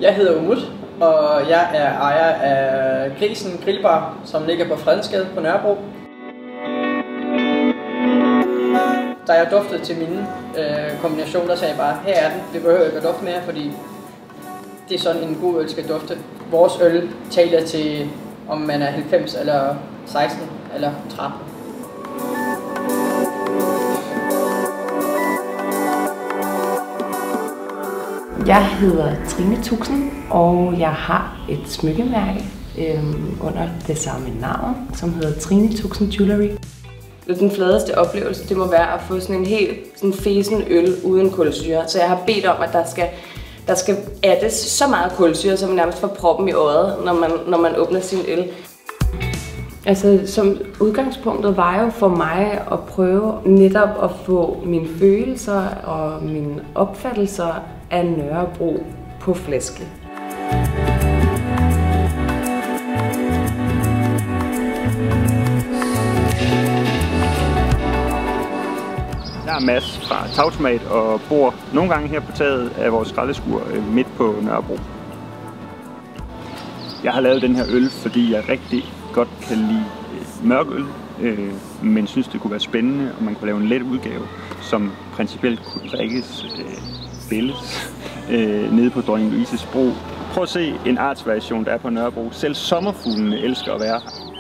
Jeg hedder Umut, og jeg er ejer af Grisen Grillbar, som ligger på Fredensgade på Nørrebro. Da jeg duftede til min kombination, der sagde jeg bare, her er den, vi behøver ikke at dufte mere, fordi det er sådan en god øl skal dufte. Vores øl taler til, om man er 90 eller 16 eller 13. Jeg hedder Trine Tuxen, og jeg har et smykkemærke under det samme navn, som hedder Trine Tuxen Jewelry. Den fladeste oplevelse, det må være at få sådan en helt fesen øl uden kulsyre. Så jeg har bedt om, at der skal addes så meget kulsyre, som man nærmest får proppen i øjet, når man åbner sin øl. Altså, som udgangspunktet var jo for mig at prøve netop at få mine følelser og mine opfattelser af Nørrebro på flaske. Jeg er Mads fra Tautomat og bor nogle gange her på taget af vores skraldeskur midt på Nørrebro. Jeg har lavet den her øl, fordi jeg rigtig godt kan lide mørk øl, men synes det kunne være spændende, og man kunne lave en let udgave, som principielt kunne drikkes fælles nede på Dronning Louises Bro. Prøv at se en artsvariation, der er på Nørrebro. Selv sommerfuglene elsker at være her.